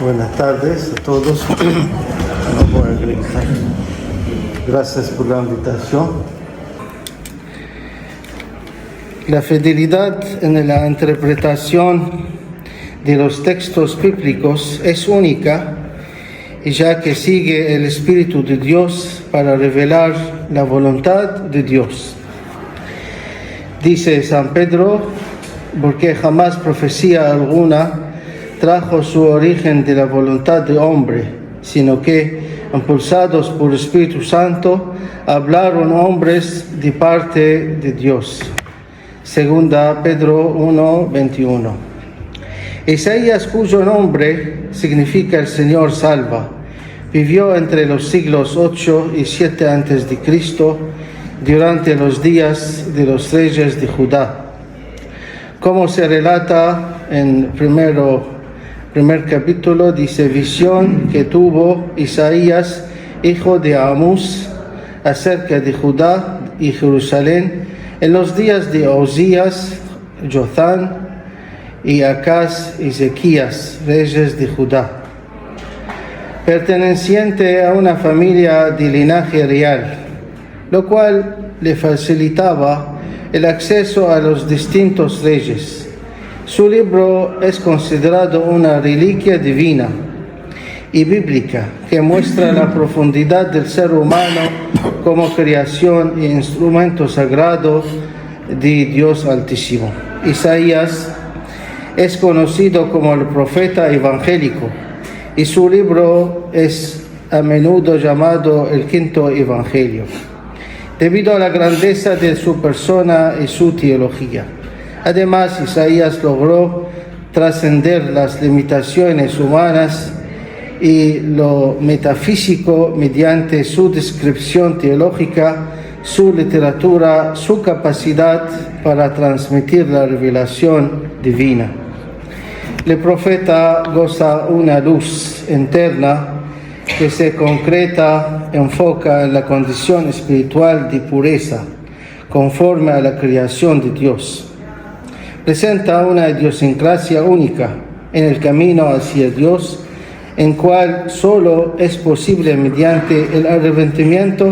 Buenas tardes a todos. No voy a gritar. Gracias por la invitación. La fidelidad en la interpretación de los textos bíblicos es única, ya que sigue el Espíritu de Dios para revelar la voluntad de Dios. Dice San Pedro, porque jamás profecía alguna trajo su origen de la voluntad de hombre, sino que, impulsados por el Espíritu Santo, hablaron hombres de parte de Dios. Segunda Pedro 1:21. Isaías, cuyo nombre significa el Señor salva, vivió entre los siglos 8 y 7 a.C., durante los días de los reyes de Judá. Como se relata en primer capítulo, dice: visión que tuvo Isaías, hijo de Amós, acerca de Judá y Jerusalén en los días de Osías, Jotham y Acaz y Ezequías, reyes de Judá. Perteneciente a una familia de linaje real, lo cual le facilitaba el acceso a los distintos reyes. Su libro es considerado una reliquia divina y bíblica que muestra la profundidad del ser humano como creación e instrumento sagrado de Dios Altísimo. Isaías es conocido como el profeta evangélico y su libro es a menudo llamado el quinto evangelio, debido a la grandeza de su persona y su teología. Además, Isaías logró trascender las limitaciones humanas y lo metafísico mediante su descripción teológica, su literatura, su capacidad para transmitir la revelación divina. El profeta goza una luz interna que se enfoca en la condición espiritual de pureza, conforme a la creación de Dios. Presenta una idiosincrasia única en el camino hacia Dios, en cual solo es posible mediante el arrepentimiento,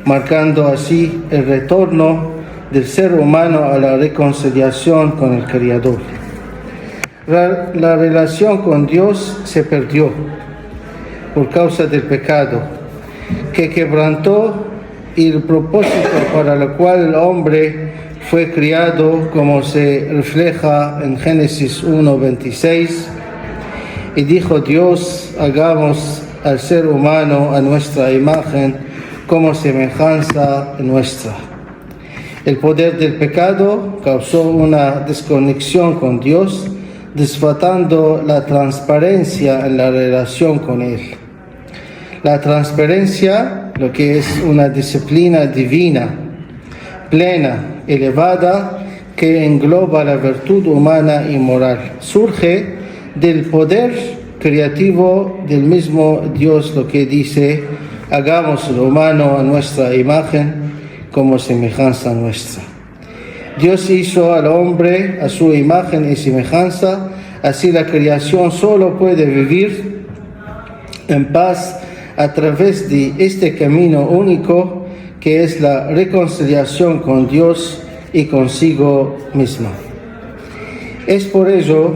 marcando así el retorno del ser humano a la reconciliación con el Creador. La relación con Dios se perdió por causa del pecado, que quebrantó el propósito para el cual el hombre fue criado, como se refleja en Génesis 1:26, y dijo Dios: hagamos al ser humano a nuestra imagen, como semejanza nuestra. El poder del pecado causó una desconexión con Dios, desfatando la transparencia en la relación con Él. La transparencia, lo que es una disciplina divina, plena, elevada, que engloba la virtud humana y moral, surge del poder creativo del mismo Dios, lo que dice: hagamos lo humano a nuestra imagen, como semejanza nuestra. Dios hizo al hombre a su imagen y semejanza, así la creación solo puede vivir en paz a través de este camino único, que es la reconciliación con Dios y consigo misma. Es por ello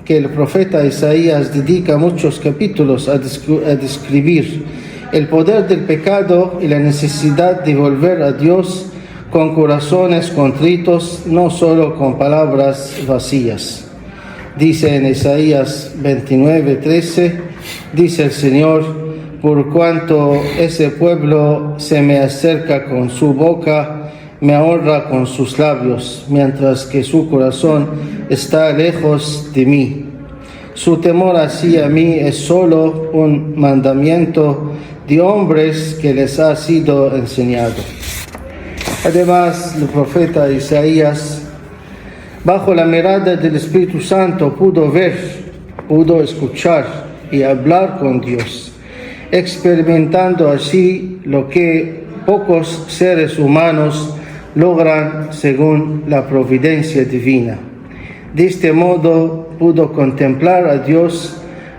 que el profeta Isaías dedica muchos capítulos a describir el poder del pecado y la necesidad de volver a Dios con corazones contritos, no solo con palabras vacías. Dice en Isaías 29:13, dice el Señor: por cuanto ese pueblo se me acerca con su boca, me honra con sus labios, mientras que su corazón está lejos de mí. Su temor hacia mí es solo un mandamiento de hombres que les ha sido enseñado. Además, el profeta Isaías, bajo la mirada del Espíritu Santo, pudo ver, pudo escuchar y hablar con Dios, experimentando así lo que pocos seres humanos logran según la providencia divina. De este modo pudo contemplar a Dios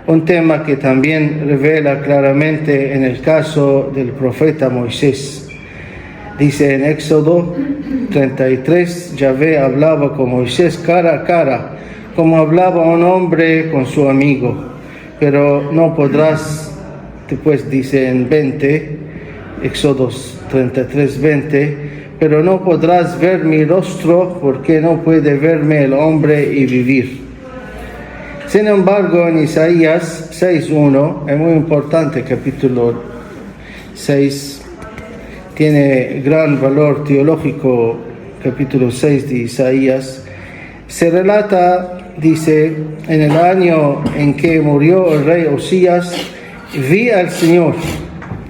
un tema que también revela claramente en el caso del profeta Moisés. Dice en Éxodo 33, Yahvé hablaba con Moisés cara a cara, como hablaba un hombre con su amigo, pero no podrás, después dice en 20, Éxodo 33, 20, pero no podrás ver mi rostro porque no puede verme el hombre y vivir. Sin embargo, en Isaías 6.1, es muy importante, capítulo 6, tiene gran valor teológico, capítulo 6 de Isaías, se relata, dice, en el año en que murió el rey Osías, vi al Señor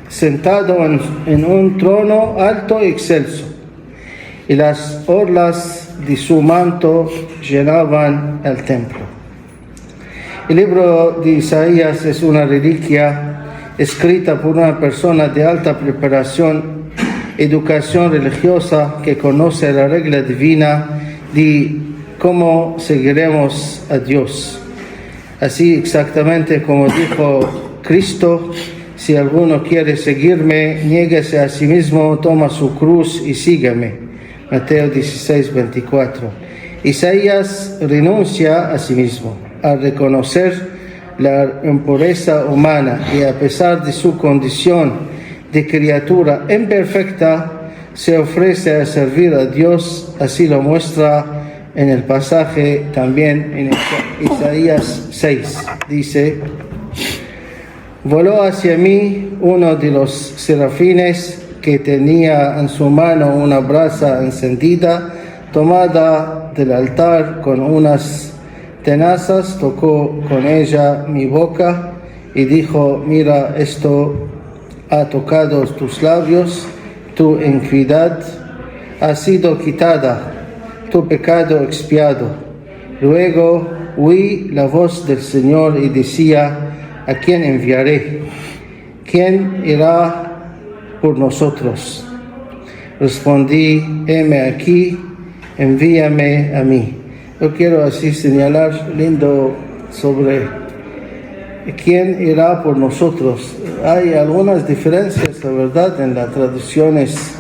sentado en un trono alto y excelso, y las orlas de su manto llenaban el templo. El libro de Isaías es una reliquia escrita por una persona de alta preparación, educación religiosa, que conoce la regla divina de cómo seguiremos a Dios. Así exactamente como dijo Cristo: si alguno quiere seguirme, niéguese a sí mismo, toma su cruz y sígame. Mateo 16, 24. Isaías renuncia a sí mismo al reconocer la impureza humana y, a pesar de su condición de criatura imperfecta, se ofrece a servir a Dios. Así lo muestra en el pasaje también en Isaías 6. Dice: voló hacia mí uno de los serafines que tenía en su mano una brasa encendida tomada del altar con unas tenazas, tocó con ella mi boca y dijo: mira, esto ha tocado tus labios, tu iniquidad ha sido quitada, tu pecado expiado. Luego oí la voz del Señor y decía: ¿a quién enviaré? ¿Quién irá por nosotros? Respondí: heme aquí, envíame a mí. Yo quiero así señalar lindo sobre quién irá por nosotros. Hay algunas diferencias, la verdad, en las traducciones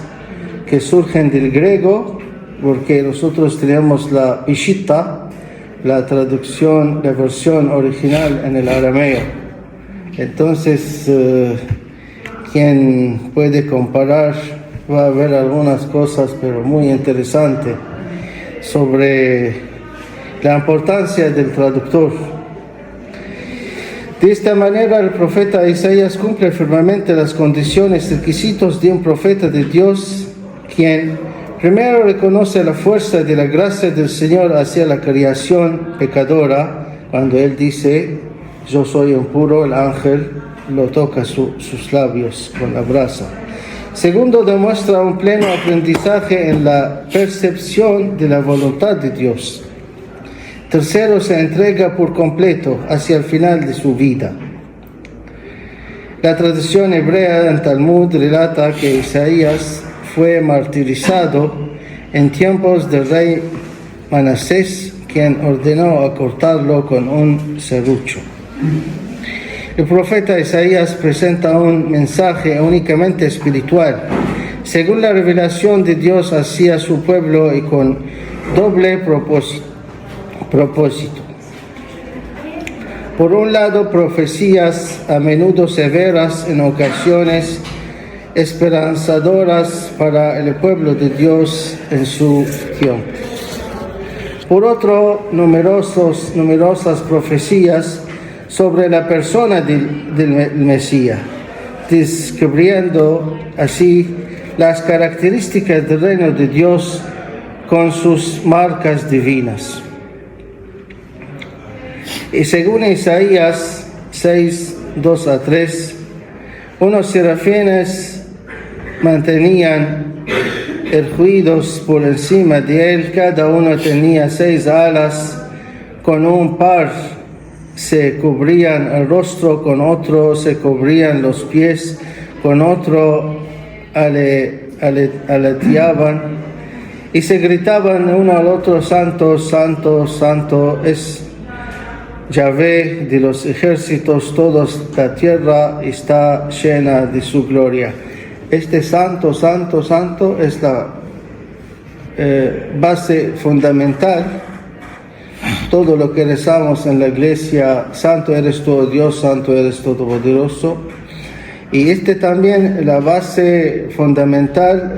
que surgen del griego, porque nosotros tenemos la Peshitta, la traducción, la versión original en el arameo. Entonces, quien puede comparar va a ver algunas cosas, pero muy interesantes, sobre la importancia del traductor. De esta manera, el profeta Isaías cumple firmemente las condiciones, requisitos de un profeta de Dios, quien primero reconoce la fuerza de la gracia del Señor hacia la creación pecadora, cuando Él dice: yo soy impuro, el ángel lo toca sus labios con la brasa. Segundo, demuestra un pleno aprendizaje en la percepción de la voluntad de Dios. Tercero, se entrega por completo hacia el final de su vida. La tradición hebrea en Talmud relata que Isaías fue martirizado en tiempos del rey Manasés, quien ordenó acortarlo con un serrucho. El profeta Isaías presenta un mensaje únicamente espiritual, según la revelación de Dios hacia su pueblo, y con doble propósito. Por un lado, profecías a menudo severas, en ocasiones esperanzadoras para el pueblo de Dios en su tiempo. Por otro, numerosas profecías sobre la persona del Mesías, descubriendo así las características del reino de Dios con sus marcas divinas. Y según Isaías 6, 2 a 3, unos serafines mantenían erguidos por encima de él. Cada uno tenía 6 alas, con un par se cubrían el rostro, con otro se cubrían los pies, con otro aleteaban, y se gritaban uno al otro: santo, santo, santo es Yahvé de los ejércitos, toda la tierra está llena de su gloria. Este santo, santo, santo es la base fundamental. Todo lo que rezamos en la iglesia, santo eres tú, oh Dios, santo eres todopoderoso. Y este también la base fundamental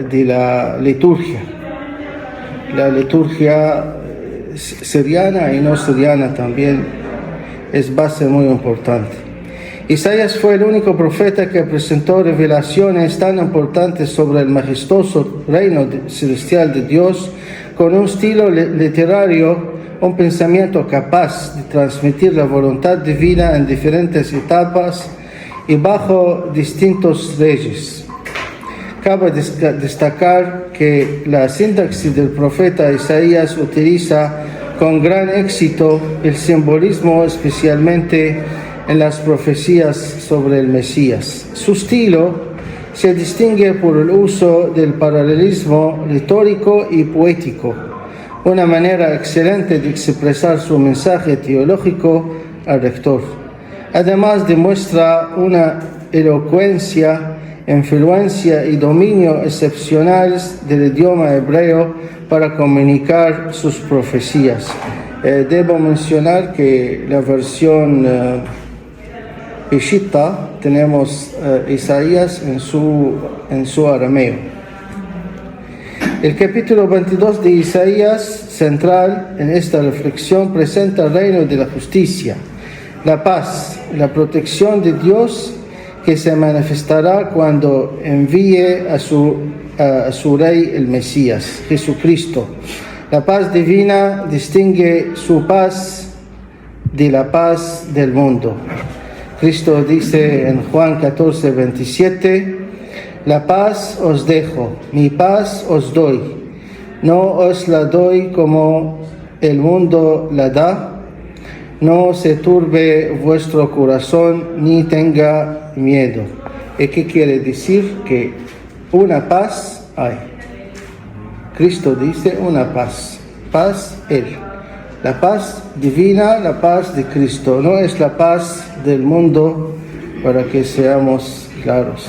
de la liturgia. La liturgia siriana y no siriana también es base muy importante. Isaías fue el único profeta que presentó revelaciones tan importantes sobre el majestuoso reino celestial de Dios, con un estilo literario, un pensamiento capaz de transmitir la voluntad divina en diferentes etapas y bajo distintos reyes. Cabe destacar que la sintaxis del profeta Isaías utiliza con gran éxito el simbolismo, especialmente en las profecías sobre el Mesías. Su estilo se distingue por el uso del paralelismo retórico y poético, una manera excelente de expresar su mensaje teológico al lector. Además demuestra una elocuencia, influencia y dominio excepcionales del idioma hebreo para comunicar sus profecías. Debo mencionar que la versión Peshita tenemos Isaías en su arameo. El capítulo 22 de Isaías, central en esta reflexión, presenta el reino de la justicia, la paz, la protección de Dios que se manifestará cuando envíe a su Rey el Mesías, Jesucristo. La paz divina distingue su paz de la paz del mundo. Cristo dice en Juan 14, 27, la paz os dejo, mi paz os doy. No os la doy como el mundo la da. No se turbe vuestro corazón ni tenga miedo. ¿Y qué quiere decir? Que una paz hay. Cristo dice una paz. Paz Él. La paz divina, la paz de Cristo. No es la paz del mundo, para que seamos claros.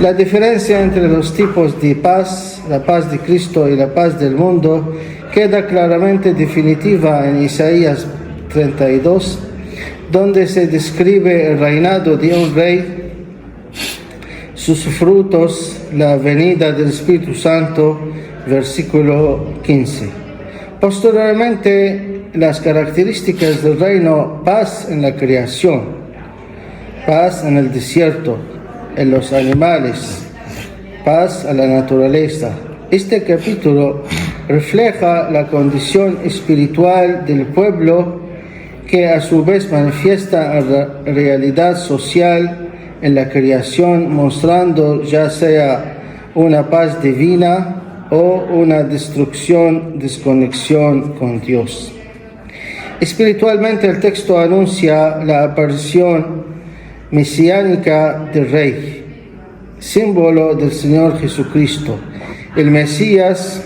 La diferencia entre los tipos de paz, la paz de Cristo y la paz del mundo, queda claramente definitiva en Isaías 32, donde se describe el reinado de un rey, sus frutos, la venida del Espíritu Santo, versículo 15. Posteriormente, las características del reino: paz en la creación, paz en el desierto, en los animales, paz a la naturaleza. Este capítulo refleja la condición espiritual del pueblo, que a su vez manifiesta la realidad social en la creación, mostrando ya sea una paz divina o una desconexión con Dios. Espiritualmente, el texto anuncia la aparición mesiánica del Rey, símbolo del Señor Jesucristo, el Mesías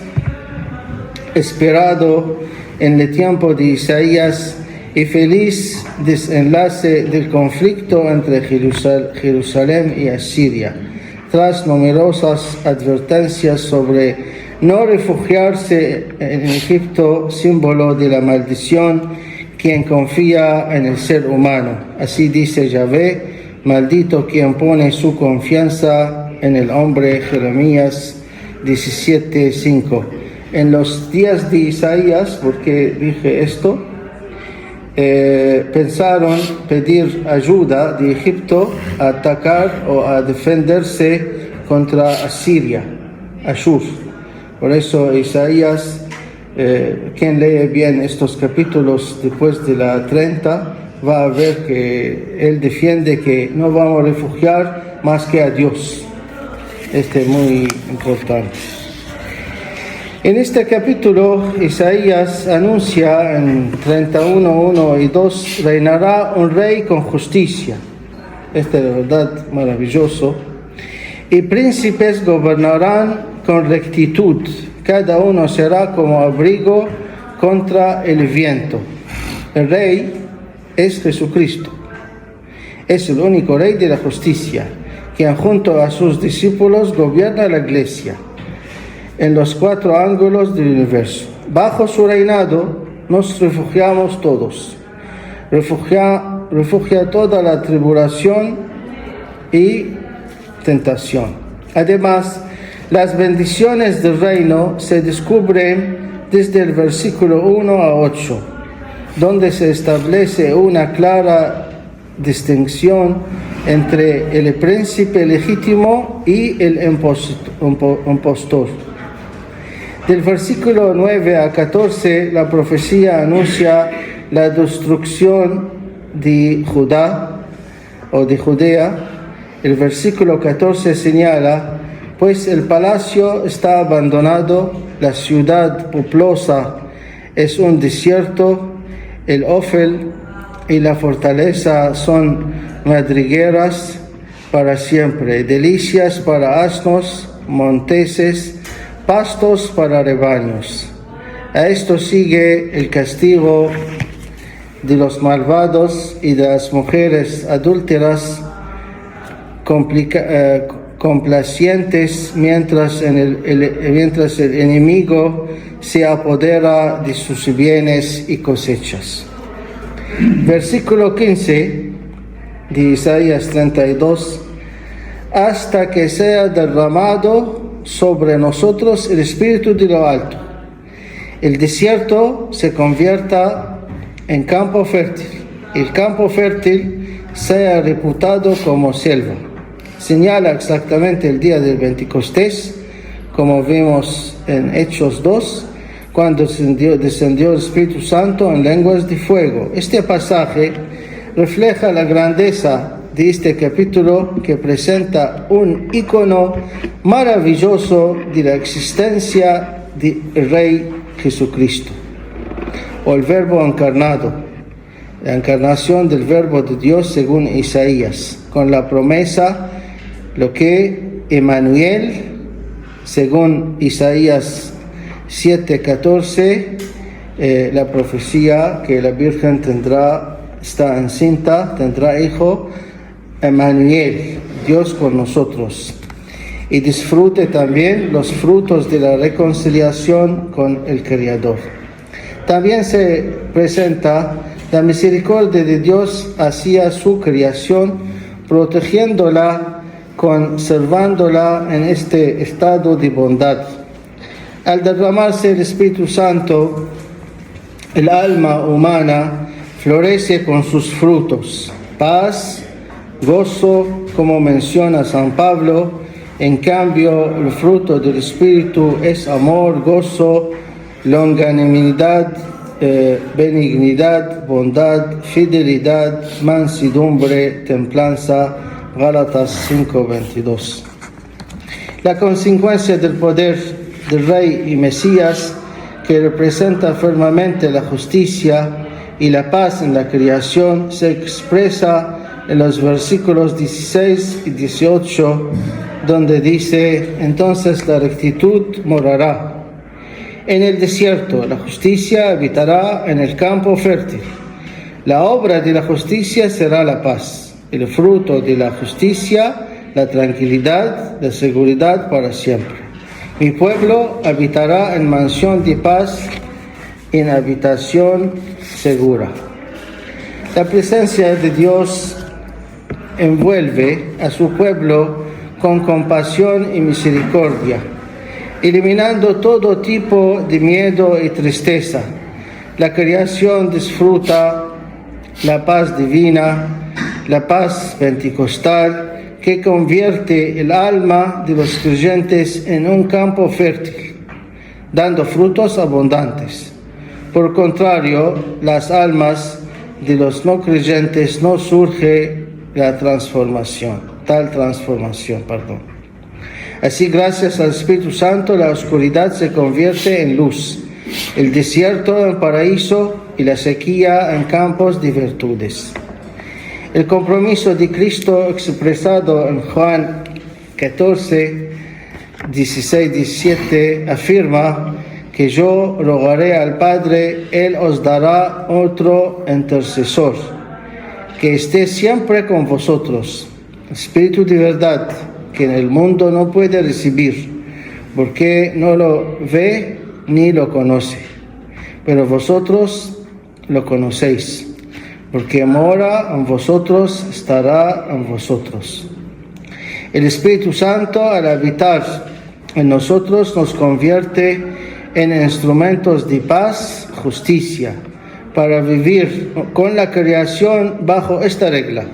esperado en el tiempo de Isaías, y feliz desenlace del conflicto entre Jerusalén y Asiria, tras numerosas advertencias sobre no refugiarse en Egipto, símbolo de la maldición, quien confía en el ser humano. Así dice Yahvé: maldito quien pone su confianza en el hombre. Jeremías 17:5. En los días de Isaías, ¿por qué dije esto? Pensaron pedir ayuda de Egipto a atacar o a defenderse contra Asiria, Ashur. Por eso Isaías, quien lee bien estos capítulos después de la 30, va a ver que él defiende que no vamos a refugiar más que a Dios. Este es muy importante. En este capítulo, Isaías anuncia en 31, 1 y 2, reinará un rey con justicia. Este es de verdad maravilloso. Y príncipes gobernarán con rectitud. Cada uno será como abrigo contra el viento. El rey es Jesucristo. Es el único Rey de la justicia, quien junto a sus discípulos gobierna la Iglesia en los 4 ángulos del universo. Bajo su reinado nos refugiamos todos. Refugia toda la tribulación y tentación. Además, las bendiciones del reino se descubren desde el versículo 1 a 8, donde se establece una clara distinción entre el príncipe legítimo y el impostor. Del versículo 9 a 14, la profecía anuncia la destrucción de Judá o de Judea. El versículo 14 señala: pues el palacio está abandonado, la ciudad populosa es un desierto, el Ofel y la fortaleza son madrigueras para siempre, delicias para asnos, monteses, pastos para rebaños. A esto sigue el castigo de los malvados y de las mujeres adúlteras, complacientes mientras el enemigo se apodera de sus bienes y cosechas. Versículo 15 de Isaías 32: hasta que sea derramado sobre nosotros el Espíritu de lo alto, el desierto se convierta en campo fértil, el campo fértil sea reputado como selva. Señala exactamente el día del Pentecostés, como vimos en Hechos 2, cuando descendió el Espíritu Santo en lenguas de fuego. Este pasaje refleja la grandeza de este capítulo, que presenta un icono maravilloso de la existencia del Rey Jesucristo, o el Verbo encarnado, la encarnación del Verbo de Dios según Isaías, con la promesa, lo que Emmanuel, según Isaías 7:14, la profecía que la Virgen está encinta, tendrá hijo, Emmanuel, Dios con nosotros, y disfrute también los frutos de la reconciliación con el Creador. También se presenta la misericordia de Dios hacia su creación, protegiéndola, conservándola en este estado de bondad. Al derramarse el Espíritu Santo, el alma humana florece con sus frutos: paz, gozo, como menciona San Pablo. En cambio, el fruto del Espíritu es amor, gozo, longanimidad, benignidad, bondad, fidelidad, mansedumbre, templanza. Gálatas 5:22. La consecuencia del poder del Rey y Mesías, que representa firmemente la justicia y la paz en la creación, se expresa en los versículos 16 y 18, donde dice: entonces la rectitud morará en el desierto, la justicia habitará en el campo fértil. La obra de la justicia será la paz, el fruto de la justicia, la tranquilidad, la seguridad para siempre. Mi pueblo habitará en mansión de paz, en habitación segura. La presencia de Dios envuelve a su pueblo con compasión y misericordia, eliminando todo tipo de miedo y tristeza. La creación disfruta la paz divina, la paz pentecostal, que convierte el alma de los creyentes en un campo fértil, dando frutos abundantes. Por contrario, las almas de los no creyentes no surge tal transformación. Así, gracias al Espíritu Santo, la oscuridad se convierte en luz, el desierto en paraíso y la sequía en campos de virtudes. El compromiso de Cristo expresado en Juan 14, 16, 17 afirma que yo rogaré al Padre, Él os dará otro intercesor, que esté siempre con vosotros. Espíritu de verdad, que en el mundo no puede recibir, porque no lo ve ni lo conoce. Pero vosotros lo conocéis, porque mora en vosotros, estará en vosotros. El Espíritu Santo, al habitar en nosotros, nos convierte en instrumentos de paz, justicia, para vivir con la creación bajo esta regla.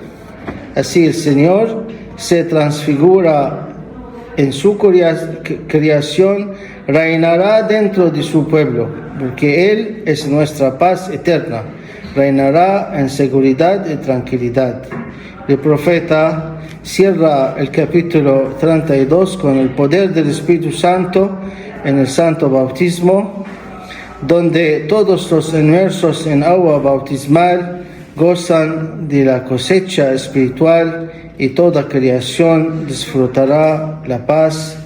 Así el Señor se transfigura en su creación, reinará dentro de su pueblo, porque Él es nuestra paz eterna, reinará en seguridad y tranquilidad. El profeta cierra el capítulo 32 con el poder del Espíritu Santo en el Santo Bautismo, donde todos los inmersos en agua bautismal gozan de la cosecha espiritual y toda creación disfrutará la paz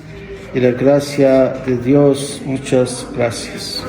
y la gracia de Dios. Muchas gracias.